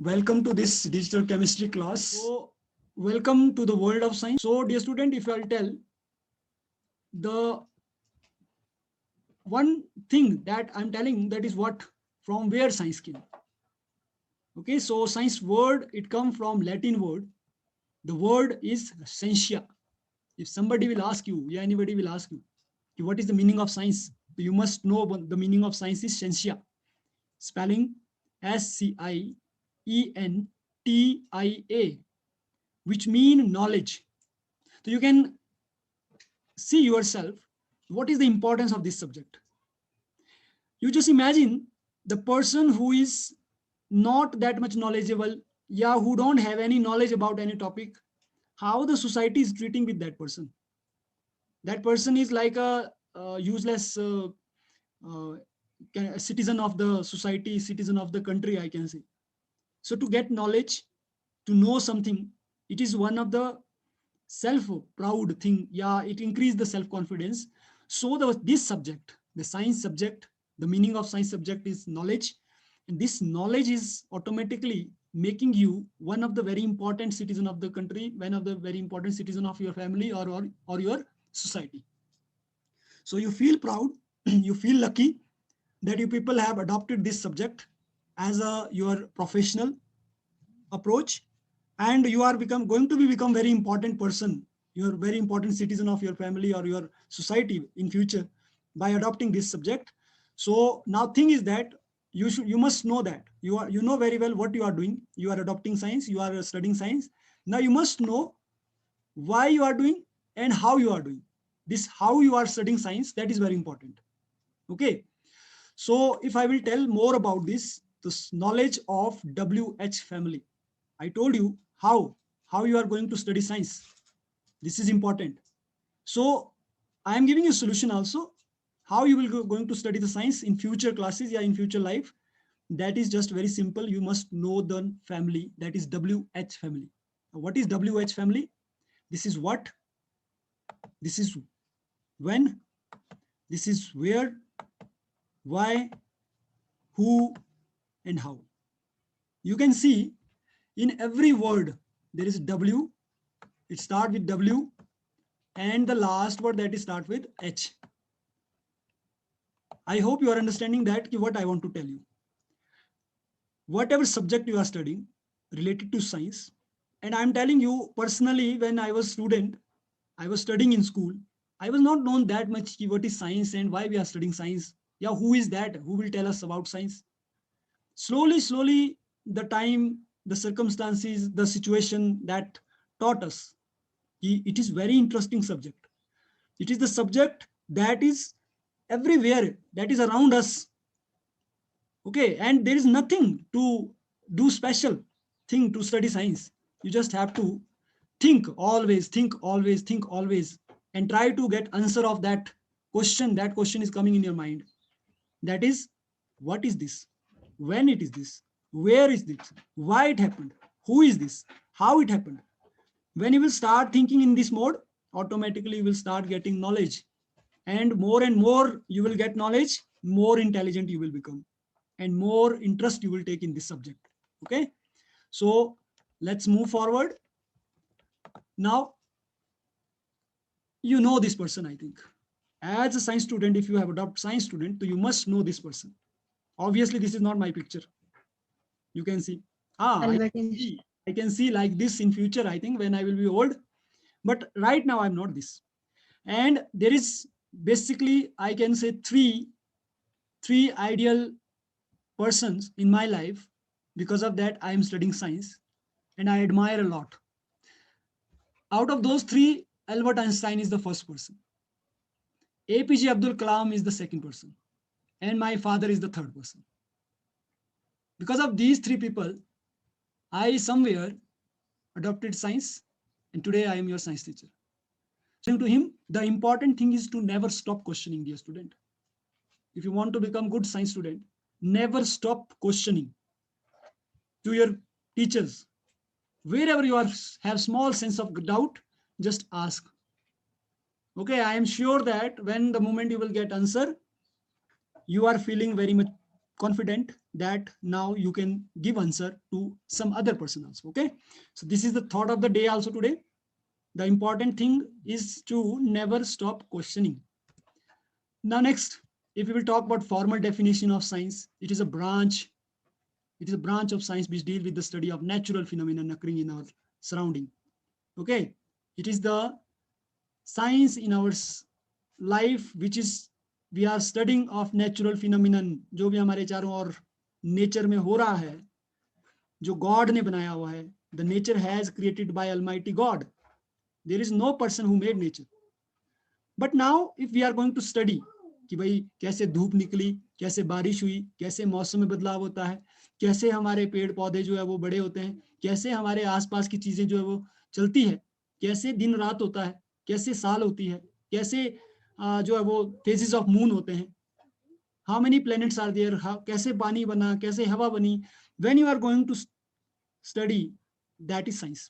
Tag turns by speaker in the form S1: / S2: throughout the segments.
S1: welcome to this digital chemistry class. So, welcome to the world of science. So, dear student, if I'll tell the one thing that I'm telling, that is what, from where science came. Okay, so science word, it come from Latin word. The word is scientia. If somebody will ask you, yeah, anybody will ask you, what is the meaning of science? You must know the meaning of science is scientia. Spelling SCIENTIA, which mean knowledge. So you can see yourself what is the importance of this subject. You just imagine the person who is not that much knowledgeable, yeah, who don't have any knowledge about any topic, how the society is treating with that person. That person is like a useless uh, citizen of the society, citizen of the country, I can say. So to get knowledge, to know something, it is one of the self proud thing. Yeah, it increase the self confidence. So this subject, the science subject, the meaning of science subject is knowledge, and this knowledge is automatically making you one of the very important citizen of the country, one of the very important citizen of your family, or your society. So you feel proud, you feel lucky that you people have adopted this subject as a your professional approach, and you are going to become very important person, you're very important citizen of your family or your society in future by adopting this subject. So now thing is that you must know that you know very well what you are doing. You are adopting science, you are studying science. Now you must know why you are doing and how you are doing this. How you are studying science, that is very important. Okay, so if I will tell more about this knowledge of WH family, I told you how you are going to study science. This is important. So I am giving you a solution also, how you will going to study the science in future classes, yeah, in future life. That is just very simple. You must know the family, that is WH family. What is WH family? This is what, this is when, this is where, why, who, and how. You can see in every word there is W. It starts with W, and the last word that is start with H. I hope you are understanding that what I want to tell you. Whatever subject you are studying related to science, and I'm telling you personally, when I was student, I was studying in school, I was not known that much what is science and why we are studying science. Yeah, who is that? Who will tell us about science? Slowly, the time, the circumstances, the situation that taught us. It is very interesting subject. It is the subject that is everywhere, that is around us. Okay, and there is nothing to do special thing to study science. You just have to think always, and try to get answer of that question. That question is coming in your mind. That is, what is this? When it is this? Where is this? Why it happened? Who is this? How it happened? When you will start thinking in this mode, automatically you will start getting knowledge, and more you will get knowledge, more intelligent you will become, and more interest you will take in this subject. Okay, so let's move forward. Now you know this person, I think. As a science student, if you have adopted science student, so you must know this person. Obviously this is not my picture. You can see,
S2: Alvin.
S1: I can see like this in future, I think, when I will be old. But right now I'm not this. And there is basically, I can say, three ideal persons in my life. Because of that, I am studying science, and I admire a lot. Out of those three, Albert Einstein is the first person, APJ Abdul Kalam is the second person, and my father is the third person. Because of these three people, I somewhere adopted science, and today I am your science teacher. So to him, the important thing is to never stop questioning, dear student. If you want to become good science student, never stop questioning to your teachers. Wherever you are, have small sense of doubt, just ask. Okay, I am sure that when the moment you will get answer, you are feeling very much confident that now you can give answer to some other person also. Okay, so this is the thought of the day also today. The important thing is to never stop questioning. Now next, if we will talk about formal definition of science, it is a branch of science which deals with the study of natural phenomena occurring in our surrounding. Okay, it is the science in our life which is we are studying of natural phenomenon, जो भी हमारे चारों ओर nature में हो रहा है, जो God ने बनाया हुआ है. The nature has created by Almighty God. There is no person who made nature. But now if we are going to study कि भाई कैसे धूप निकली, कैसे बारिश हुई, कैसे मौसम में बदलाव होता है, कैसे हमारे पेड़ पौधे जो है वो बड़े होते हैं, कैसे हमारे आसपास की चीजें जो है वो चलती है, कैसे दिन रात होता है, कैसे साल होती है, कैसे जो है वो फेजेस ऑफ मून होते हैं, how many planets are there, कैसे पानी बना, कैसे हवा बनी. When you are going to study, that is science.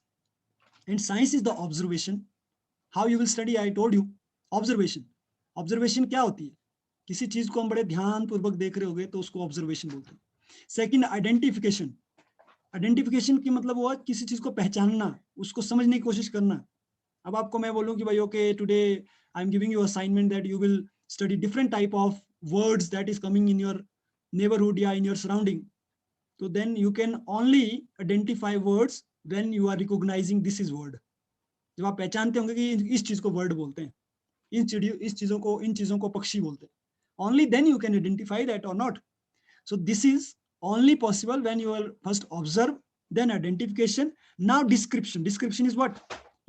S1: And science is the observation. How you will study, I told you, observation. Observation क्या होती है? किसी चीज को हम बड़े ध्यान पूर्वक देख रहे होंगे तो उसको ऑब्जर्वेशन बोलते हैं. Second, identification. आइडेंटिफिकेशन की मतलब हुआ किसी चीज को पहचानना, उसको समझने की कोशिश करना. अब आपको मैं बोलूं कि भाई okay today I am giving you assignment that you will study different type of words that is coming in your neighbourhood या इन योर सराउंडिंग. तो then you can only identify words when you are recognising this is word. जब आप पहचानते होंगे कि इस चीज को वर्ड बोलते हैं, इन चीजों को पक्षी बोलते हैं, only then you can identify that or not. So this is only possible when you will first observe, then identification. Now description. Description is what?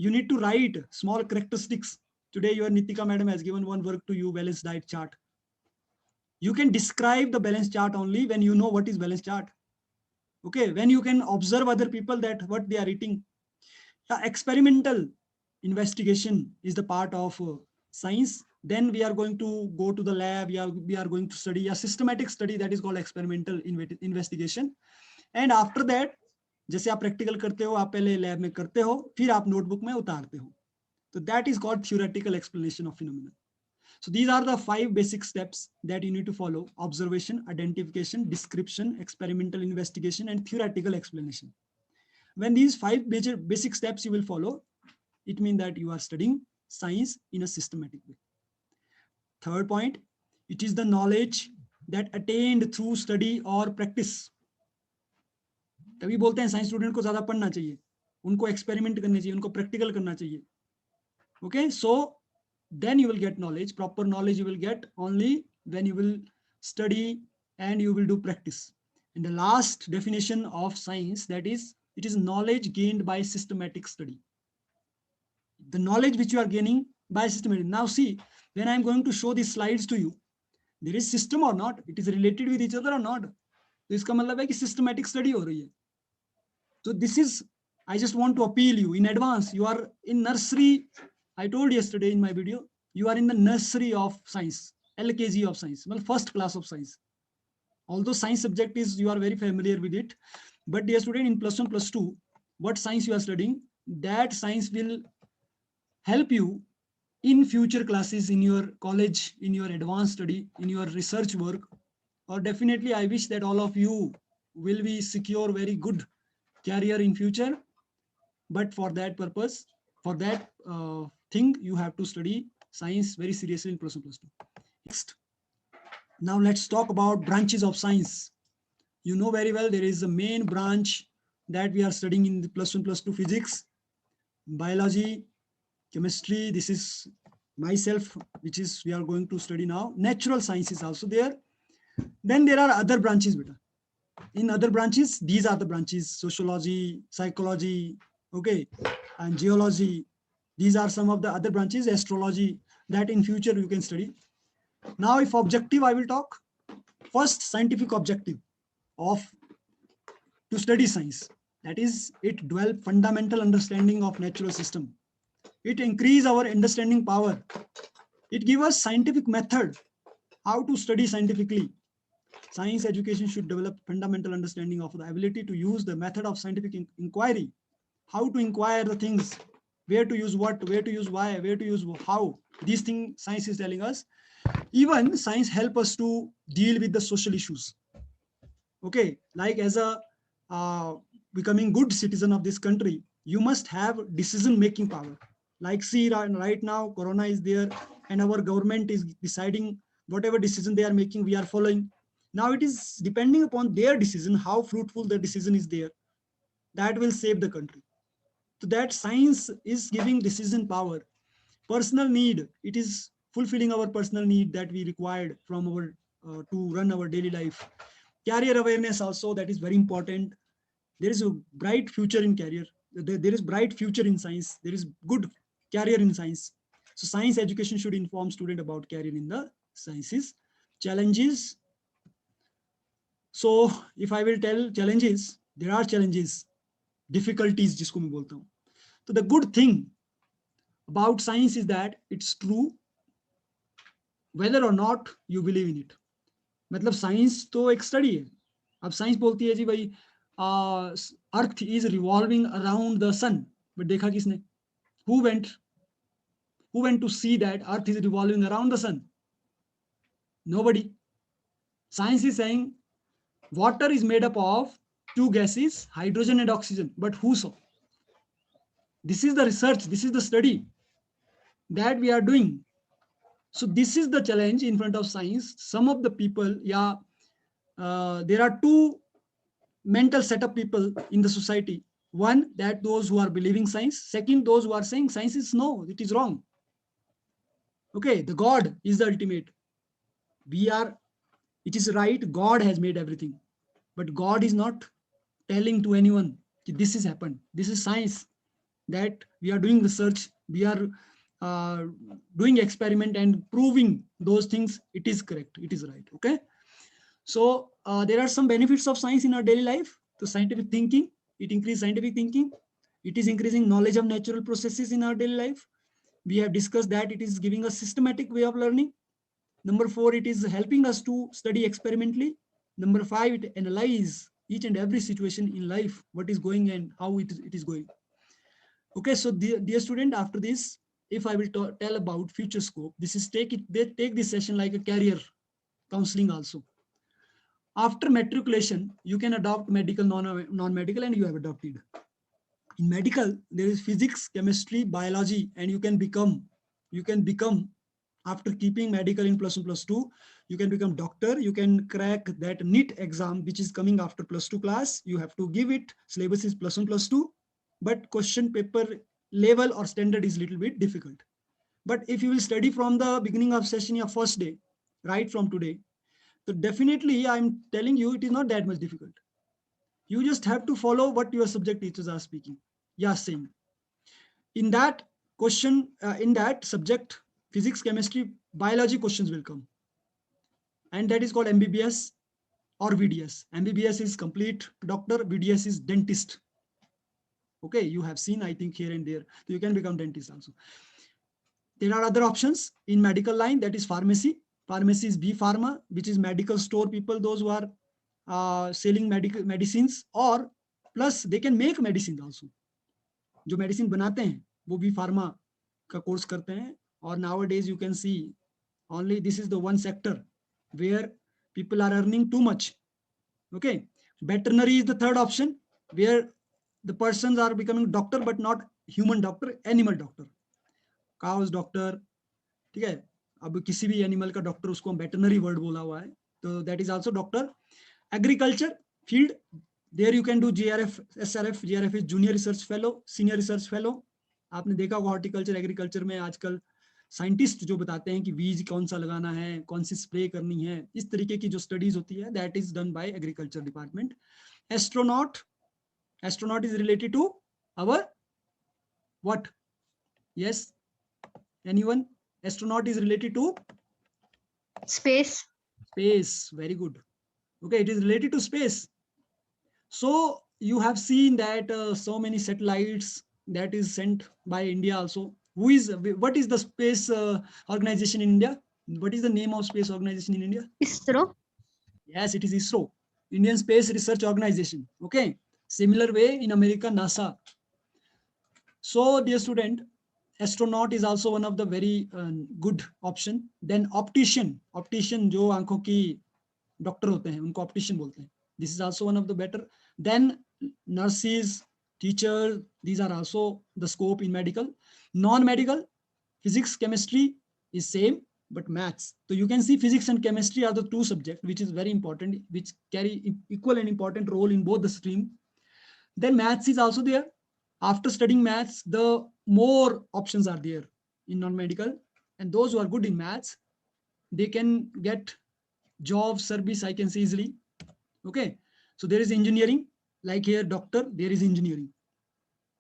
S1: You need to write small characteristics. Today your Nitika madam has given one work to you, balanced diet chart. You can describe the balance chart only when you know what is balance chart. Okay, when you can observe other people that what they are eating. Experimental investigation is the part of science. Then we are going to go to the lab. We are going to study a systematic study that is called experimental investigation. And after that, जैसे आप practical करते हो, आप पहले lab में करते हो, फिर आप नोटबुक में उतारते हो. तो that is called theoretical explanation of phenomena. So these are the 5 basic steps that you need to follow: observation, identification, description, experimental investigation, and theoretical explanation. When these 5 major basic steps you will follow, it means that you are studying science in a systematic way. Third point, it is the knowledge that attained through study or practice. तभी बोलते हैं science student को ज्यादा पढ़ना चाहिए, उनको experiment करने चाहिए, उनको प्रैक्टिकल करना चाहिए. Okay, so then you will get knowledge. Proper knowledge you will get only when you will study and you will do practice. And the last definition of science, that is, it is knowledge gained by systematic study. The knowledge which you are gaining by systematic. Now see, when I am going to show these slides to you, there is system or not, it is related with each other or not. तो इसका मतलब है कि systematic study हो रही है. So this is, I just want to appeal you in advance. You are in nursery. I told yesterday in my video, you are in the nursery of science, LKG of science, well, first class of science. Although science subject is, you are very familiar with it, but dear student, in plus 1, plus 2, what science you are studying, that science will help you in future classes, in your college, in your advanced study, in your research work. Or definitely, I wish that all of you will be secure very good career in future. But for that purpose, for that thing, you have to study science very seriously in plus 1, plus 2. Next, now let's talk about branches of science. You know very well there is a main branch that we are studying in the plus 1, plus 2: physics, biology, chemistry. This is myself, which is we are going to study now. Natural science is also there. Then there are other branches, beta. In other branches, these are the branches: sociology, psychology, okay, and geology. These are some of the other branches, astrology, that in future you can study. Now, if objective, I will talk. First, scientific objective of to study science, that is, it develop fundamental understanding of natural system. It increase our understanding power. It give us scientific method how to study scientifically. Science education should develop fundamental understanding of the ability to use the method of scientific inquiry, how to inquire the things, where to use what, where to use why, where to use how. These things science is telling us. Even science help us to deal with the social issues. Okay, like as a becoming good citizen of this country, you must have decision making power. Like see right now corona is there and our government is deciding whatever decision they are making, we are following. Now it is depending upon their decision, how fruitful the decision is there, that will save the country. So that science is giving decision power. Personal need, it is fulfilling our personal need that we required from our to run our daily life. Career awareness also, that is very important. There is a bright future in career. There is bright future in science. There is good career in science. So science education should inform student about career in the sciences. Challenges. So if I will tell challenges, there are challenges, difficulties जिसको मैं बोलता हूँ. So the good thing about science is that it's true whether or not you believe in it. मतलब science तो एक study है. अब science बोलती है जी भाई earth is revolving around the sun, but देखा किसने? Who went to see that earth is revolving around the sun? Nobody. Science is saying water is made up of two gases, hydrogen and oxygen, but who saw? This is the research, this is the study that we are doing. So this is the challenge in front of science. Some of the people, there are two mental setup people in the society. One, that those who are believing science. Second, those who are saying science is no, it is wrong. Okay, the God is the ultimate. It is right, God has made everything. But God is not telling to anyone this has happened. This is science that we are doing research. We are doing experiment and proving those things. It is correct. It is right. Okay. So there are some benefits of science in our daily life. The scientific thinking, it increases scientific thinking. It is increasing knowledge of natural processes in our daily life. We have discussed that it is giving a systematic way of learning. Number 4, it is helping us to study experimentally. Number 5, it analyze each and every situation in life, what is going and how it is going. Okay, so dear student, after this, if I will tell about future scope, this is take this session like a career counseling also. After matriculation, you can adopt medical, non-medical, and you have adopted. In medical, there is physics, chemistry, biology, and you can become after keeping medical in +1, +2, you can become doctor. You can crack that NEET exam, which is coming after +2 class. You have to give it. Syllabus is +1, +2, but question paper level or standard is little bit difficult. But if you will study from the beginning of session, your first day, right from today, so definitely I'm telling you, it is not that much difficult. You just have to follow what your subject teachers are speaking. Yeah, saying. In that question, in that subject, physics, chemistry, biology questions will come. And that is called MBBS or VDS. MBBS is complete doctor, VDS is dentist. Okay, you have seen, I think, here and there. So you can become dentist also. There are other options in medical line, that is pharmacy. Pharmacy is B Pharma, which is medical store people, those who are selling medical medicines, or plus they can make medicine also. जो medicine बनाते हैं वो भी pharma का course करते हैं. और nowadays you can see only this is the one sector where people are earning too much. Okay, veterinary is the third option, where the persons are becoming doctor, but not human doctor, animal doctor, cows doctor. ठीक है, अब किसी भी animal का doctor, उसको veterinary word बोला हुआ है, तो that is also doctor. Agriculture field, there you can do JRF, SRF. JRF is junior research fellow, senior research fellow. आपने देखा होगा हॉर्टिकल्चर, एग्रीकल्चर में आजकल साइंटिस्ट जो बताते हैं कि बीज कौन सा लगाना है, कौन सी स्प्रे करनी है, इस तरीके की जो स्टडीज होती है, that is done by agriculture department. Astronaut, astronaut is related to our what? Yes, anyone? Astronaut is related to
S2: Space.
S1: space. Very good. Okay, it is related to space. So you have seen that so many satellites that is sent by India also. What is the space organization in India? What is the name of space organization in India?
S2: ISRO.
S1: Yes, it is ISRO, Indian Space Research Organization. Okay, similar way in America, NASA. So dear student, astronaut is also one of the very good option. Then optician, जो आंखों की doctor होते हैं उनको optician बोलते हैं. This is also one of the better. Then nurses, teachers, these are also the scope in medical. Non-medical, physics, chemistry is same, but maths. So you can see physics and chemistry are the two subjects which is very important, which carry equal and important role in both the stream. Then maths is also there. After studying maths, the more options are there in non-medical, and those who are good in maths, they can get job service, I can say easily. Okay, so there is engineering, like here doctor, there is engineering,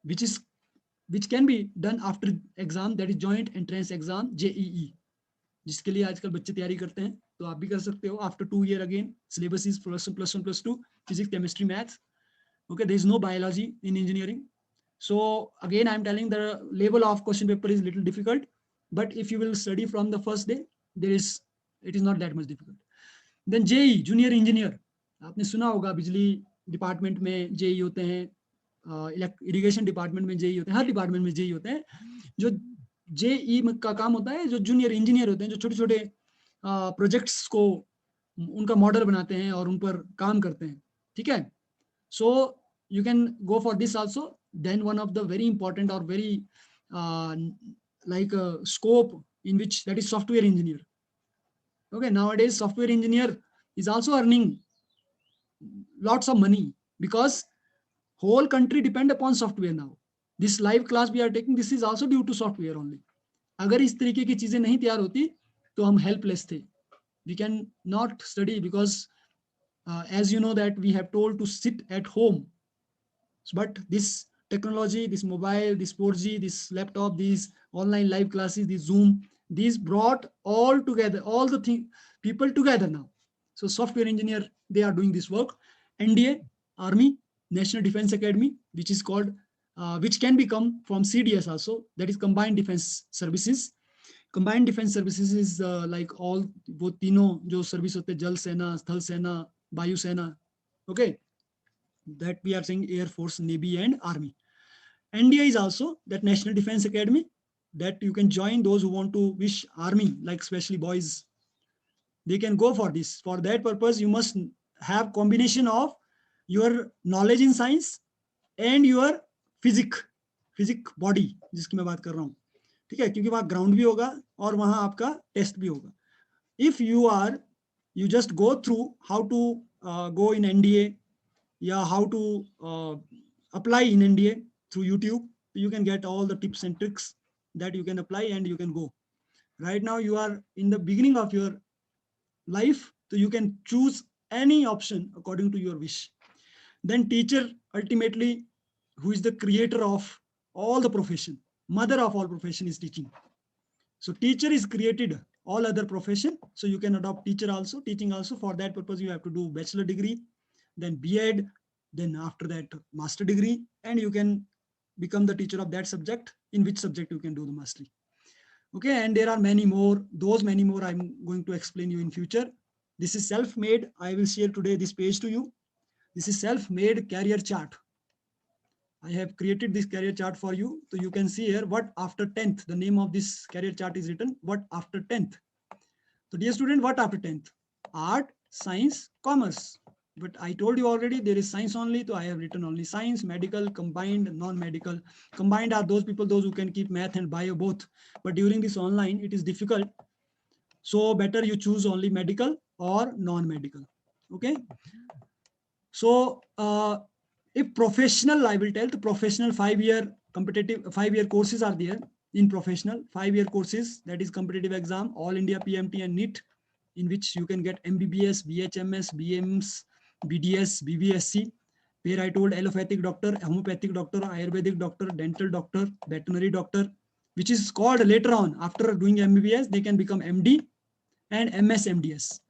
S1: which can be done after exam, that is joint entrance exam, JEE, जिसके लिए आजकल बच्चे तैयारी करते हैं, तो आप भी कर सकते हो. After 2 year again, syllabus is +1, +2, physics, chemistry, maths. Okay, there is no biology in engineering. So again, I'm telling the level of question paper is little difficult, but if you will study from the first day, it is not that much difficult. Then JEE, junior engineer, आपने सुना होगा बिजली department में JEE होते हैं, irrigation department में JEE होते हैं, हर डिपार्टमेंट में जेई होते हैं. जो जेई का काम होता है, जो जूनियर इंजीनियर होते हैं, जो छोटे छोटे प्रोजेक्ट्स को उनका मॉडल बनाते हैं और उन पर काम करते हैं. ठीक है, सो you can go for this also. Then one of the very important or very scope in which, that is software engineer. Okay, nowadays software engineer is also earning lots of money because whole country depend upon software now. This live class we are taking, this is also due to software only. अगर इस तरीके की चीजें नहीं तैयार होती तो हम helpless थे. We can not study because as you know that we have told to sit at home. But this technology, this mobile, this 4G, this laptop, these online live classes, this Zoom, these brought all together, all the people together now. So software engineer, they are doing this work. NDA, Army, National Defense Academy, which is called, which can become from CDS also, that is Combined Defense Services. Combined Defense Services is like all वो तीनों जो service होते हैं, जल सेना, स्थल सेना, वायु सेना. Okay, that we are saying Air Force, Navy and Army. NDA is also that National Defense Academy that you can join. Those who want to wish army, like especially boys, they can go for this. For that purpose, you must have combination of your knowledge in science and your physic body, जिसकी मैं बात कर रहा हूँ. ठीक है, क्योंकि वहाँ ग्राउंड भी होगा और वहाँ आपका टेस्ट भी होगा. If you just go through how to go in NDA, yeah, how to apply in NDA through YouTube, you can get all the tips and tricks that you can apply and you can go. Right now you are in the beginning of your life, so you can choose any option according to your wish. Then teacher, ultimately, who is the creator of all the profession, mother of all profession is teaching. So teacher is created all other profession, so you can adopt teacher also, teaching also. For that purpose you have to do bachelor degree, then B.Ed, then after that master degree, and you can become the teacher of that subject, in which subject you can do the mastery. Okay, and there are many more, those many more I'm going to explain you in future. This is self-made. I will share today this page to you. This is self-made career chart. I have created this career chart for you, so you can see here what after 10th, the name of this career chart is written, what after 10th. So dear student, what after 10th? Art, science, commerce. But I told you already there is science only, so I have written only science, medical, combined, non-medical. Combined are those people, those who can keep math and bio both. But during this online, it is difficult. So better you choose only medical or non-medical. Okay. So if professional, I will tell the professional 5-year competitive 5-year courses are there in professional 5-year courses, that is competitive exam, all India PMT and NEET, in which you can get MBBS, BHMS, BMS, BDS, BBSc, where I told allopathic doctor, homeopathic doctor, Ayurvedic doctor, dental doctor, veterinary doctor, which is called later on after doing MBBS, they can become MD and MS MDS.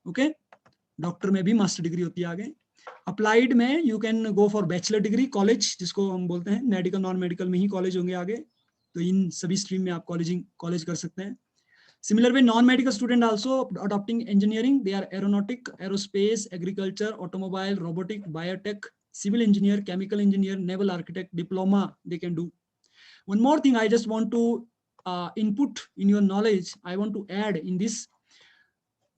S1: Okay, doctor में भी master degree होती है आगे. Applied में you can go for bachelor degree, college जिसको हम बोलते हैं, मेडिकल नॉन मेडिकल में ही कॉलेज होंगे आगे, तो इन सभी स्ट्रीम में आप कॉलेज कर सकते हैं. Similar way, non-medical student also adopting engineering, they are aeronautic, aerospace, agriculture, automobile, robotic, biotech, civil engineer, chemical engineer, naval architect, diploma they can do. One more thing I just want to input in your knowledge, I want to add in this.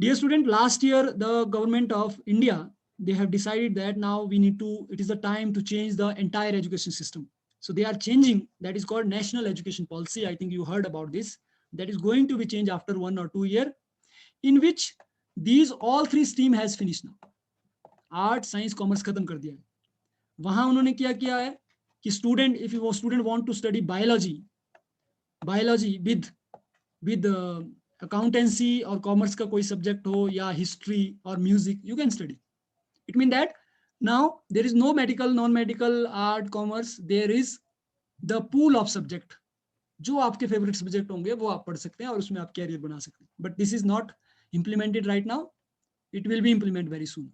S1: Dear student, last year the government of India, they have decided that now it is the time to change the entire education system. So they are changing, that is called national education policy. I think you heard about this. That is going to be changed after 1 or 2 years, in which these all three stream has finished now. Art science commerce खत्म कर दिया है. वहां उन्होंने क्या किया है कि स्टूडेंट, इफ वो student want to study biology with accountancy और कॉमर्स का कोई सब्जेक्ट हो या हिस्ट्री और music, you can study. It mean that now there is no medical, non medical, art, commerce, there is the pool of subject. जो आपके favourite subject होंगे वो आप पढ़ सकते हैं और उसमें आप कैरियर बना सकते हैं. But this is not implemented right now. It will be implemented very soon.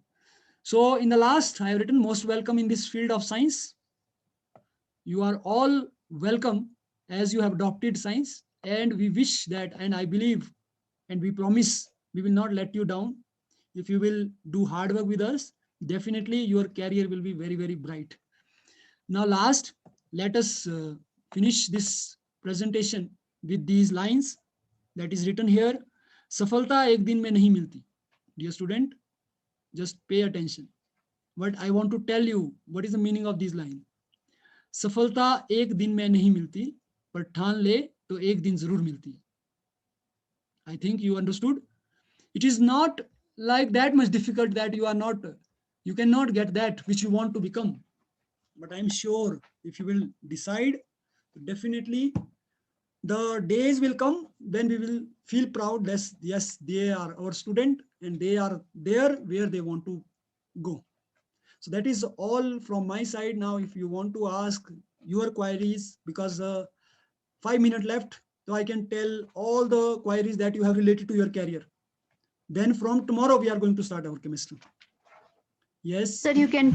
S1: So in the last, I have written most welcome in this field of science. You are all welcome as you have adopted science, and we wish that, and I believe, and we promise we will not let you down. If you will do hard work with us, definitely your career will be very, very bright. Now last, let us finish this presentation with these lines that is written here. सफलता एक दिन में नहीं मिलती. Dear student, just pay attention. What I want to tell you, what is the meaning of this line? सफलता एक दिन में नहीं मिलती, पर ठान ले तो एक दिन जरूर मिलती है. I think you understood. It is not like that much difficult that you cannot get that which you want to become. But I'm sure if you will decide, definitely the days will come when we will feel proud that yes, they are our student and they are there where they want to go. So that is all from my side. Now if you want to ask your queries, because 5 minutes left, so I can tell all the queries that you have related to your career. Then from tomorrow we are going to start our chemistry. Yes.
S2: Sir, you can